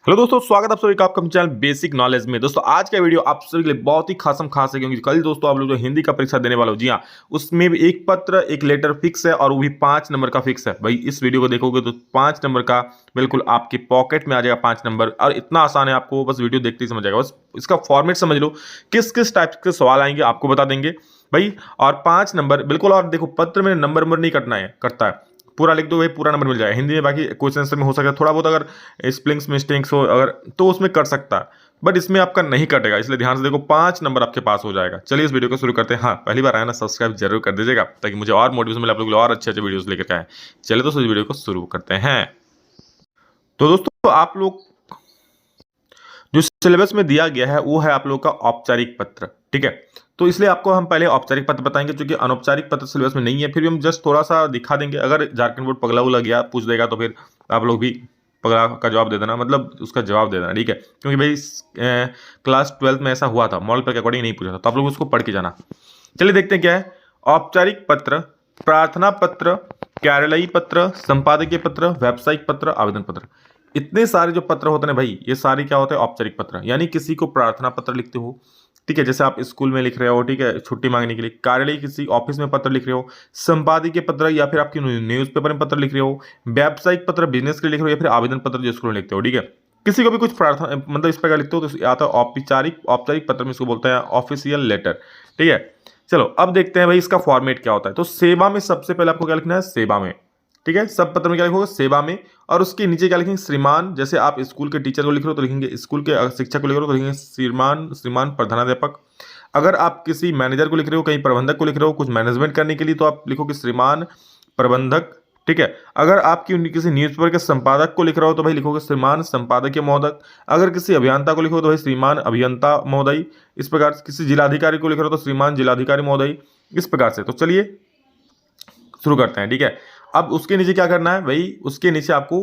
Hello दोस्तों, स्वागत आप सभी का आपका चैनल बेसिक नॉलेज में। दोस्तों आज का वीडियो आप सभी के लिए बहुत ही खास है, क्योंकि कल दोस्तों आप लोग जो हिंदी का परीक्षा देने वाले हो, जी हाँ, उसमें भी एक पत्र एक लेटर फिक्स है और वो भी 5 नंबर का फिक्स है। भाई इस वीडियो को देखोगे तो 5 नंबर का बिल्कुल आपके पॉकेट में आ जाएगा 5 नंबर, और इतना आसान है, आपको बस वीडियो देखते ही समझ जाएगा। बस इसका फॉर्मेट समझ लो, किस किस टाइप के सवाल आएंगे आपको बता देंगे भाई। और 5 नंबर बिल्कुल। और देखो, पत्र में नंबर नहीं कटता है, पूरा लिख दो भाई, पूरा नंबर मिल जाएगा। हिंदी में बाकी क्वेश्चन आंसर में हो सकता है थोड़ा बहुत अगर स्पेलिंग्स मिस्टेक्स हो अगर, तो उसमें कर सकता है, बट इसमें आपका नहीं कटेगा। इसलिए ध्यान से देखो, 5 नंबर आपके पास हो जाएगा। चलिए इस वीडियो को शुरू करते हैं। हाँ, पहली बार आया ना, सब्सक्राइब जरूर कर दीजिएगा ताकि मुझे और मोटिवेशन मिले, आप लोग और अच्छे वीडियोस लेकर आए। चलिए दोस्तों, इस वीडियो को शुरू करते हैं। तो दोस्तों आप लोग जो सिलेबस में दिया गया है वो है आप लोग का औपचारिक पत्र, ठीक है। तो इसलिए आपको हम पहले औपचारिक पत्र बताएंगे, क्योंकि अनौपचारिक पत्र सिलेबस में नहीं है। फिर भी हम जस्ट थोड़ा सा दिखा देंगे, अगर झारखंड बोर्ड पगला उगला गया पूछ देगा तो फिर आप लोग भी पगला का जवाब दे देना, मतलब उसका जवाब दे देना, ठीक है। क्योंकि भाई क्लास 12 में ऐसा हुआ था, मॉडल पेपर के अकॉर्डिंग नहीं पूछा था, तो आप लोग उसको पढ़ के जाना। चलिए देखते हैं क्या है। औपचारिक पत्र, प्रार्थना पत्र, कार्यालयी पत्र, संपादकीय पत्र, व्यावसायिक पत्र, आवेदन पत्र। इतने सारे जो पत्र होते हैं भाई, ये सारे क्या होते हैं? औपचारिक पत्र। यानी किसी को प्रार्थना पत्र लिखते हो, ठीक है, जैसे आप स्कूल में लिख रहे हो, ठीक है, छुट्टी मांगने के लिए। कार्यालय, किसी ऑफिस में पत्र लिख रहे हो। संपादकीय पत्र या फिर आपकी न्यूज़पेपर में पत्र लिख रहे हो। व्यावसायिक पत्र बिजनेस के लिए लिख रहे हो, या फिर आवेदन पत्र जो स्कूल में लिखते हो, ठीक है। किसी को भी कुछ प्रार्थना मतलब इस प्रकार लिखते हो तो आता है औपचारिक। औपचारिक पत्र में इसको बोलते हैं ऑफिशियल लेटर, ठीक है। चलो अब देखते हैं भाई इसका फॉर्मेट क्या होता है। तो सेवा में सबसे पहले आपको क्या लिखना है? सेवा में, ठीक है। सब पत्र में क्या लिखोगे? सेवा में। और उसके नीचे क्या लिखेंगे? श्रीमान। जैसे आप स्कूल के टीचर को लिख रहे हो तो लिखेंगे, स्कूल के शिक्षक को लिख रहे हो तो लिखेंगे श्रीमान, श्रीमान प्रधानाध्यापक। अगर आप किसी मैनेजर को लिख रहे हो, कहीं प्रबंधक को लिख रहे हो कुछ मैनेजमेंट करने के लिए, तो आप लिखोगे श्रीमान प्रबंधक, ठीक है। अगर आपकी किसी न्यूज़पेपर के संपादक को लिख रहे हो तो भाई लिखोगे श्रीमान संपादकीय महोदय। अगर किसी अभियंता को लिखो तो भाई श्रीमान अभियंता महोदय। इस प्रकार से किसी जिलाधिकारी को लिख रहे हो तो श्रीमान जिलाधिकारी महोदय। इस प्रकार से। तो चलिए शुरू करते हैं, ठीक है। अब उसके नीचे क्या करना है भाई? उसके नीचे आपको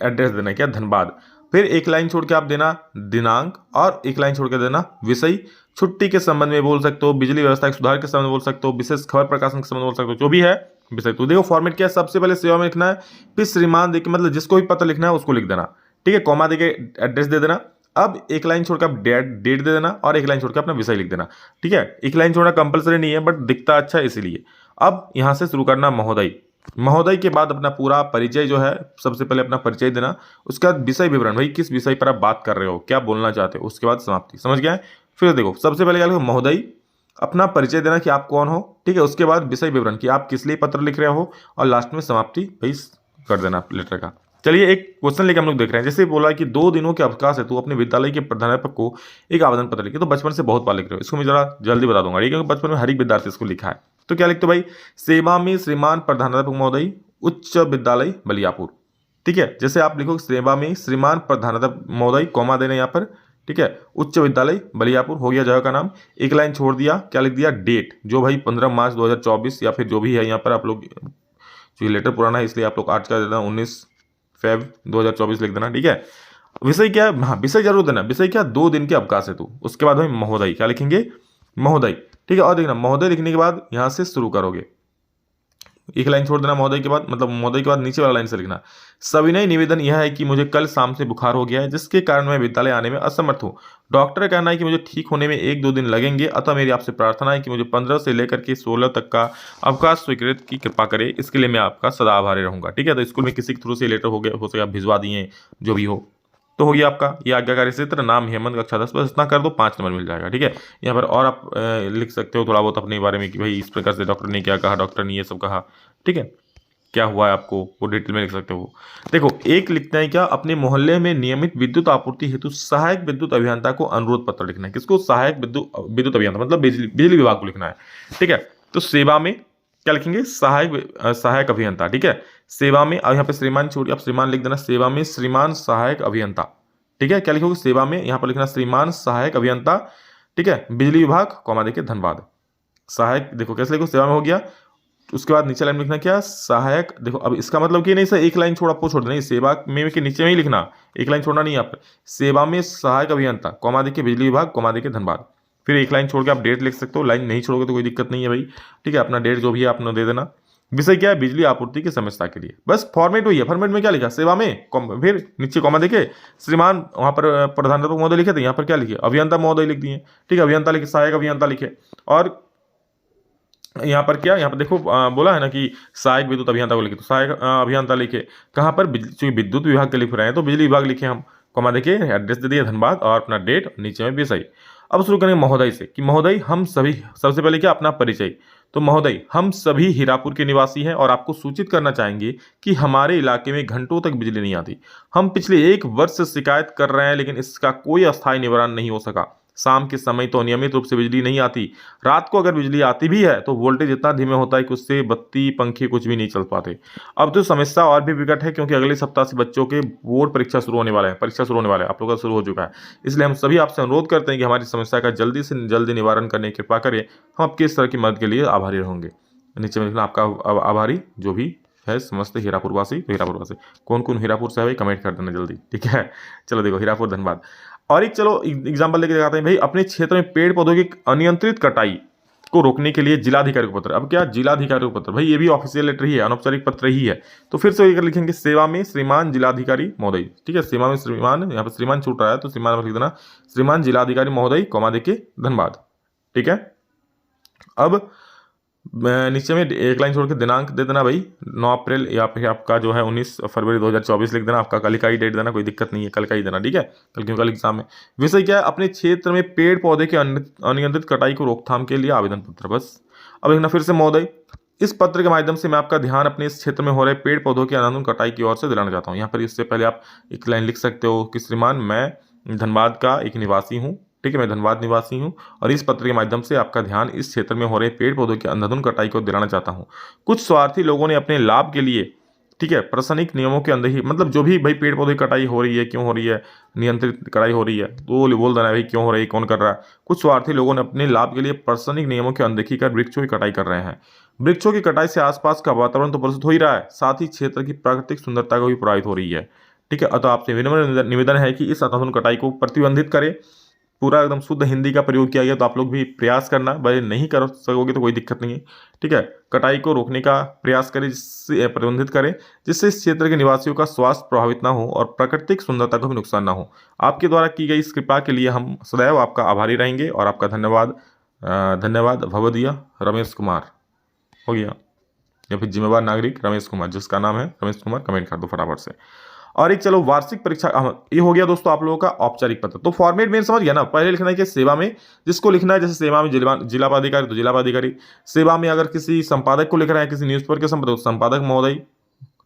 एड्रेस देना है, क्या? धनबाद। फिर एक लाइन छोड़ के आप देना दिनांक, और एक लाइन छोड़ के देना विषय। छुट्टी के संबंध में बोल सकते हो, बिजली व्यवस्था के सुधार के संबंध में बोल सकते हो, विशेष खबर प्रकाशन के संबंध में बोल सकते हो, जो भी है विषय। तो देखो फॉर्मेट क्या है, सबसे पहले सेवा में लिखना है, फिर श्रीमान देके मतलब जिसको भी पत्र लिखना है उसको लिख देना, ठीक है। कॉमा देके एड्रेस दे देना। अब एक लाइन छोड़कर आप डेट दे देना, और एक लाइन छोड़कर अपना विषय लिख देना, ठीक है। एक लाइन छोड़ना कंपलसरी नहीं है, बट दिखता अच्छा है इसीलिए। अब यहां से शुरू करना महोदय। महोदय के बाद अपना पूरा परिचय जो है, सबसे पहले अपना परिचय देना। उसके बाद विषय विवरण, भाई किस विषय पर आप बात कर रहे हो, क्या बोलना चाहते हो। उसके बाद समाप्ति। समझ गया है? फिर देखो सबसे पहले क्या लिखो? महोदय। अपना परिचय देना कि आप कौन हो, ठीक है। उसके बाद विषय विवरण कि आप किस लिए पत्र लिख रहे हो, और लास्ट में समाप्ति भाई कर देना लेटर का। चलिए एक क्वेश्चन लेके हम लोग देख रहे हैं। जैसे बोला कि 2 दिनों के अवकाश है तो अपने विद्यालय के प्रधानाध्यापक को एक आवेदन पत्र लिखे। तो बचपन से बहुत बार लिख रहे हो, इसको मैं जरा जल्दी बता दूंगा, ठीक है, क्योंकि बचपन में हर एक विद्यार्थी इसको लिखा है। तो क्या लिखते हो भाई? सेवा में श्रीमान प्रधानाध्यापक महोदय, उच्च विद्यालय बलियापुर, ठीक है। जैसे आप लिखो सेवा में श्रीमान प्रधानाध्यापक महोदय, कॉमा देना यहाँ पर, ठीक है, उच्च विद्यालय बलियापुर। हो गया जगह का नाम। एक लाइन छोड़ दिया, क्या लिख दिया? डेट, जो भाई 15 मार्च 2024, या फिर जो भी है यहाँ पर आप लोग, जो लेटर पुराना है इसलिए आप लोग आज का देना 19 फेब 2024 लिख देना, ठीक है। विषय क्या है? हाँ, विषय जरूर देना। विषय क्या? 2 दिन के अवकाश है तो। उसके बाद भाई महोदय, क्या लिखेंगे? महोदय, ठीक है। और देखना महोदय लिखने के बाद यहां से शुरू करोगे, एक लाइन छोड़ देना महोदय के बाद, मतलब महोदय के बाद नीचे वाला लाइन से लिखना, सविनय निवेदन यह है कि मुझे कल शाम से बुखार हो गया है, जिसके कारण मैं विद्यालय आने में असमर्थ हूँ। डॉक्टर का कहना है कि मुझे ठीक होने में 1-2 दिन लगेंगे, अतः मेरी आपसे प्रार्थना है कि मुझे 15 से लेकर के 16 तक का अवकाश स्वीकृत की कृपा करें। इसके लिए मैं आपका सदा आभारी रहूंगा, ठीक है। तो स्कूल में किसी के थ्रू से लेटर हो गया, हो सके आप भिजवा दिए, जो भी हो, तो हो गया आपका ये आज्ञाकारी क्षेत्र। नाम हेमंत, कक्षा 10, बस इतना कर दो, 5 नंबर मिल जाएगा, ठीक है। यहाँ पर और आप लिख सकते हो थोड़ा बहुत अपने बारे में कि भाई इस प्रकार से डॉक्टर ने क्या कहा, डॉक्टर ने ये सब कहा, ठीक है, क्या हुआ है आपको, वो डिटेल में लिख सकते हो। देखो एक लिखना है क्या? अपने मोहल्ले में नियमित विद्युत आपूर्ति हेतु सहायक विद्युत अभियंता को अनुरोध पत्र लिखना है। किसको? सहायक विद्युत अभियंता, मतलब बिजली विभाग को लिखना है, ठीक है। तो सेवा में क्या लिखेंगे? सहायक अभियंता, ठीक है। सेवा में, और यहाँ पे श्रीमान छोड़िए, आप श्रीमान लिख देना। सेवा में श्रीमान सहायक अभियंता, ठीक है। क्या लिखोगे? सेवा में, यहाँ पर लिखना श्रीमान सहायक अभियंता, ठीक है, बिजली विभाग, कॉमा देके धनबाद। सहायक देखो कैसे लिखो? सेवा में हो गया। उसके बाद नीचे लाइन में लिखना क्या? सहायक। देखो अब इसका मतलब कि नहीं सर एक लाइन छोड़ आपको छोड़ देना, सेवा में के नीचे में ही लिखना, एक लाइन छोड़ना नहीं है। आप सेवा में सहायक अभियंता, कॉमा देके बिजली विभाग, कॉमा देके धनबाद। फिर एक लाइन छोड़ के आप डेट लिख सकते हो, लाइन नहीं छोड़ोगे तो कोई दिक्कत नहीं है भाई, ठीक है। अपना डेट जो भी है अपना दे देना। विषय क्या है, बिजली आपूर्ति की समस्या के लिए। बस फॉर्मेट वही है, फॉर्मेट में क्या लिखा, सेवा में फिर नीचे कॉमा देके श्रीमान, वहां पर प्रधानाध्यापक महोदय लिखे थे, यहाँ पर क्या लिखे, अभियंता महोदय लिख दिए। ठीक है, अभियंता लिखे, सहायक अभियंता लिखे। और यहाँ पर क्या, यहाँ पर देखो बोला है ना कि सहायक विद्युत अभियंता को लिखे, तो सहायक अभियंता लिखे। कहाँ पर, चूंकि विद्युत विभाग के लिख रहे हैं तो बिजली विभाग लिखे हम। कॉमा देखिए, एड्रेस दे दिया धनबाद और अपना डेट, नीचे में विषय। अब शुरू करेंगे महोदय से कि महोदय हम सभी, सबसे पहले क्या, अपना परिचय। तो महोदय हम सभी हीरापुर के निवासी हैं और आपको सूचित करना चाहेंगे कि हमारे इलाके में घंटों तक बिजली नहीं आती। हम पिछले 1 वर्ष से शिकायत कर रहे हैं, लेकिन इसका कोई अस्थायी निवारण नहीं हो सका। शाम के समय तो नियमित रूप से बिजली नहीं आती। रात को अगर बिजली आती भी है तो वोल्टेज इतना धीमे होता है कि उससे बत्ती पंखे कुछ भी नहीं चल पाते। अब तो समस्या और भी विकट है, क्योंकि अगले सप्ताह से बच्चों के बोर्ड परीक्षा शुरू होने वाले हैं, आप लोगों का शुरू हो चुका है। इसलिए हम सभी आपसे अनुरोध करते हैं कि हमारी समस्या का जल्दी से जल्दी निवारण करने की कृपा करें। हम आपकी इस तरह की मदद के लिए आभारी रहेंगे। नीचे में लिखना आपका आभारी जो भी है समस्त हीरापुर वासी। तो हीरापुर वासी कौन कौन हीरापुर से है भाई, कमेंट कर देना जल्दी, ठीक है। चलो देखो, हीरापुर धनबाद। और एक चलो एग्जाम्पल लेके दिखाते हैं भाई, अपने क्षेत्र में पेड़ पौधों की अनियंत्रित कटाई को रोकने के लिए जिलाधिकारी को पत्र। अब क्या, जिलाधिकारी को पत्र, भाई ये भी ऑफिशियल लेटर ही है, अनौपचारिक पत्र ही है। तो फिर से लिखेंगे सेवा में श्रीमान जिलाधिकारी महोदय। ठीक है, सेवा में श्रीमान, यहाँ पर श्रीमान छूट रहा है तो श्रीमान लिख देना, श्रीमान जिलाधिकारी महोदय, कॉमा देके धनबाद। ठीक है, अब नीचे में एक लाइन छोड़ के दिनांक दे देना भाई, 9 अप्रैल, या फिर आपका जो है 19 फरवरी 2024 लिख देना। आपका कल का ही डेट देना, कोई दिक्कत नहीं है, कल का ही देना, ठीक है, कल क्यों, कल एग्जाम है। विषय क्या है, अपने क्षेत्र में पेड़ पौधे के अनियंत्रित कटाई को रोकथाम के लिए आवेदन पत्र। बस अब लिखना फिर से, महोदय इस पत्र के माध्यम से मैं आपका ध्यान अपने इस क्षेत्र में हो रहे पेड़ पौधों की अनावरण कटाई की ओर से दिलाना चाहता हूँ। यहाँ पर इससे पहले आप एक लाइन लिख सकते हो कि श्रीमान मैं धनबाद का एक निवासी हूँ। ठीक है, मैं धनबाद निवासी हूं और इस पत्र के माध्यम से आपका ध्यान इस क्षेत्र में हो रहे पेड़ पौधों की अंधाधुंध कटाई को दिलाना चाहता हूं। कुछ स्वार्थी लोगों ने अपने लाभ के लिए, ठीक है, प्रशासनिक नियमों के अंदर ही, मतलब जो भी भाई पेड़ पौधे की कटाई हो रही है, क्यों हो रही है, नियंत्रित कटाई हो रही है, तो बोल देना भाई क्यों हो रही है, कौन कर रहा है। कुछ स्वार्थी लोगों ने अपने लाभ के लिए प्रशासनिक नियमों की अनदेखी कर वृक्षों की कटाई कर रहे हैं। वृक्षों की कटाई से आसपास का वातावरण तो प्रदूषित हो ही रहा है, साथ ही क्षेत्र की प्राकृतिक सुंदरता को भी प्रभावित हो रही है। ठीक है, अतः आपसे विनम्र निवेदन है कि इस अंधाधुंध कटाई को प्रतिबंधित करें। पूरा एकदम शुद्ध हिंदी का प्रयोग किया गया, तो आप लोग भी प्रयास करना, भाई नहीं कर सकोगे तो कोई दिक्कत नहीं है। ठीक है, कटाई को रोकने का प्रयास करें, जिससे प्रतिबंधित करें, जिससे इस क्षेत्र के निवासियों का स्वास्थ्य प्रभावित ना हो और प्राकृतिक सुंदरता को भी नुकसान ना हो। आपके द्वारा की गई इस कृपा के लिए हम सदैव आपका आभारी रहेंगे और आपका धन्यवाद भवदीय रमेश कुमार। हो गया, या फिर जिम्मेवार नागरिक रमेश कुमार, जिसका नाम है रमेश कुमार, कमेंट कर दो फटाफट से। और एक चलो वार्षिक परीक्षा, ये हो गया दोस्तों आप लोगों का औपचारिक पत्र। तो फॉर्मेट में समझ गया ना, पहले लिखना है कि सेवा में जिसको लिखना है, जैसे सेवा में जिला पदाधिकारी तो जिला पदाधिकारी, सेवा में अगर किसी संपादक को लिख रहे हैं, किसी न्यूज़पेपर के संपादक महोदय,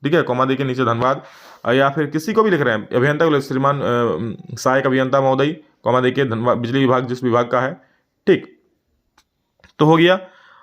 ठीक है, कॉमा के नीचे धनबाद, या फिर किसी को भी लिख रहे हैं, अभियंता को श्रीमान सहायक अभियंता महोदय, कॉमा के धनबाद, बिजली विभाग जिस विभाग का है। ठीक, तो हो गया।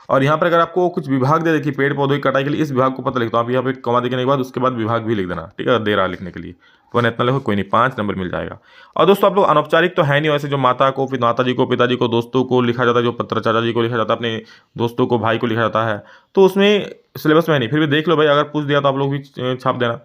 और यहाँ पर अगर आपको कुछ विभाग दे देखिए पेड़ पौधों की कटाई के लिए, इस विभाग को पता लिखता हूँ, आप यहाँ पे कॉमा देने के बाद उसके बाद विभाग भी लिख देना। ठीक है, दे रहा लिखने के लिए तो इतना लिखो, कोई नहीं, 5 नंबर मिल जाएगा। और दोस्तों आप लोग अनौपचारिक तो है नहीं, वैसे जो माता को, फिर माता जी को, पिताजी को, दोस्तों को लिखा जाता है, जो पत्र चाचा जी को लिखा जाता है, अपने दोस्तों को, भाई को लिखा जाता है, तो उसमें सिलेबस में नहीं, फिर भी देख लो भाई, अगर पूछ दिया तो आप लोग भी छाप देना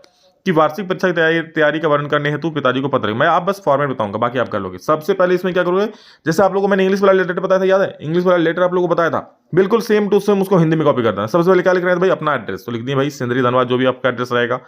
कि वार्षिक परीक्षा की तैयारी का वर्णन करने हेतु पिताजी को पत्र। मैं आप बस फॉर्मेट बताऊंगा, बाकी आप कर लोगे। सबसे पहले इसमें क्या करोगे, जैसे आप लोगों को मैंने इंग्लिश वाला लेटर बताया था, याद है, इंग्लिश वाला लेटर आप लोगों को बताया था, बिल्कुल सेम टू सेम उसको हिंदी में कॉपी करना है। सबसे पहले क्या लिख रहे हैं भाई, अपना एड्रेस, तो लिख दिए भाई सिंदरी धनबाद, जो भी आपका एड्रेस रहेगा।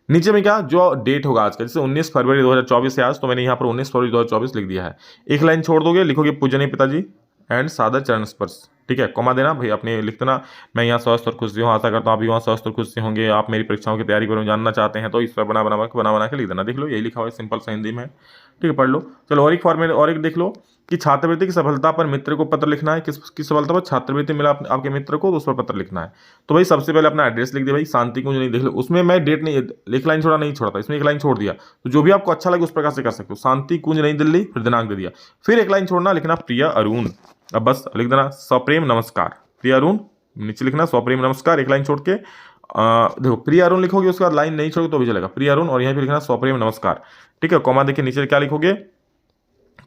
नीचे में क्या, जो डेट होगा आज का, जैसे 19 फरवरी 2024 है आज, तो मैंने यहाँ पर 19 फरवरी 2024 लिख दिया है। एक लाइन छोड़ दोगे, लिखोगे पूजनीय पिताजी एंड सादर चरण स्पर्श। ठीक है, कॉमा देना भाई, अपने लिख देना, मैं यहाँ स्वस्थ और खुश हूँ, आशा करता हूँ आप भी वहाँ स्वस्थ और खुश होंगे। आप मेरी परीक्षाओं की तैयारी करो जानना चाहते हैं तो इस पर बना के लिख देना। देख लो, यही लिखा हुआ है, सिंपल सा हिंदी में। ठीक है, पढ़ लो। चलो और एक फॉर्मेट, और एक देख लो कि छात्रवृत्ति की सफलता पर मित्र को पत्र लिखना है। किसकी सफलता पर छात्रवृत्ति मिला आपके मित्र को, तो उस पर पत्र लिखना है। तो भाई सबसे पहले अपना एड्रेस लिख दिया भाई, शांति कुंज नहीं, देख लो उसमें मैं डेट नहीं, एक लाइन छोड़ा नहीं छोड़ा, इसमें एक लाइन छोड़ दिया। तो जो भी आपको अच्छा लगे उस प्रकार से कर सकते हो, शांति कुंज नई दिल्ली, फिर दिनांक दे दिया, फिर एक लाइन छोड़ना, लिखना प्रिय अरुण। अब बस लिख देना सप्रेम नमस्कार, प्रिय अरुण, नीचे लिखना सप्रेम नमस्कार, एक लाइन छोड़ के देखो प्रिय अरुण लिखोगे, उसके बाद लाइन नहीं छोड़ोगे तो भी चलेगा, प्रिय अरुण, और यहाँ पे लिखना सप्रेम नमस्कार। ठीक है, कॉमा देखिए नीचे क्या लिखोगे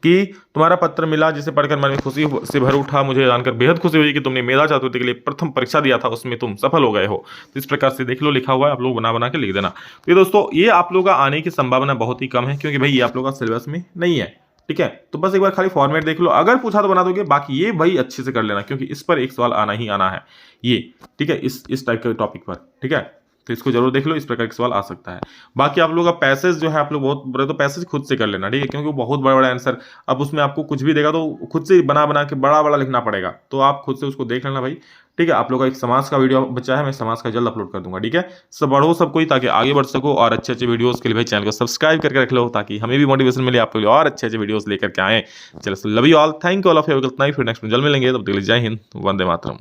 कि तुम्हारा पत्र मिला जिसे पढ़कर मन में खुशी से भर उठा, मुझे जानकर बेहद खुशी हुई कि तुमने मेधा चतुर्थी के लिए प्रथम परीक्षा दिया था, उसमें तुम सफल हो गए हो। तो इस प्रकार से देख लो, लिखा हुआ है, आप लोग बना के लिख देना। तो ये दोस्तों, ये आप लोगों का आने की संभावना बहुत ही कम है, क्योंकि भाई ये आप लोगों का सिलेबस में नहीं है। ठीक है। तो बस एक बार खाली फॉर्मेट देख लो, अगर पूछा तो बना दोगे, बाकी ये भाई अच्छे से कर लेना क्योंकि इस पर एक सवाल आना ही आना है ये, ठीक है, इस टाइप के टॉपिक पर, ठीक है। तो इसको जरूर देख लो, इस प्रकार के सवाल आ सकता है। बाकी आप लोग का पैसेज जो है आप लोग बहुत बड़े, तो पैसेज खुद से कर लेना, ठीक है, क्योंकि वो बहुत बड़ा बड़ा आंसर, अब उसमें आपको कुछ भी देगा तो खुद से बना बना के बड़ा बड़ा लिखना पड़ेगा, तो आप खुद से उसको देख लेना भाई, ठीक है। आप लोग का एक समाज का वीडियो बचा है, मैं समाज का जल्द अपलोड कर दूंगा, ठीक है। सब बढ़ो सब कोई, ताकि आगे बढ़ सको, और अच्छे अच्छे वीडियोस के लिए भाई चैनल को सब्सक्राइब करके रख लो, ताकि हमें भी मोटिवेशन मिले आपके लिए और अच्छे अच्छे वीडियोस लेकर के आए। चलो, love you all, thank you all of you, फिर नेक्स्ट में जल्द मिलेंगे, तब तक के लिए जय हिंद, वंदे मातरम।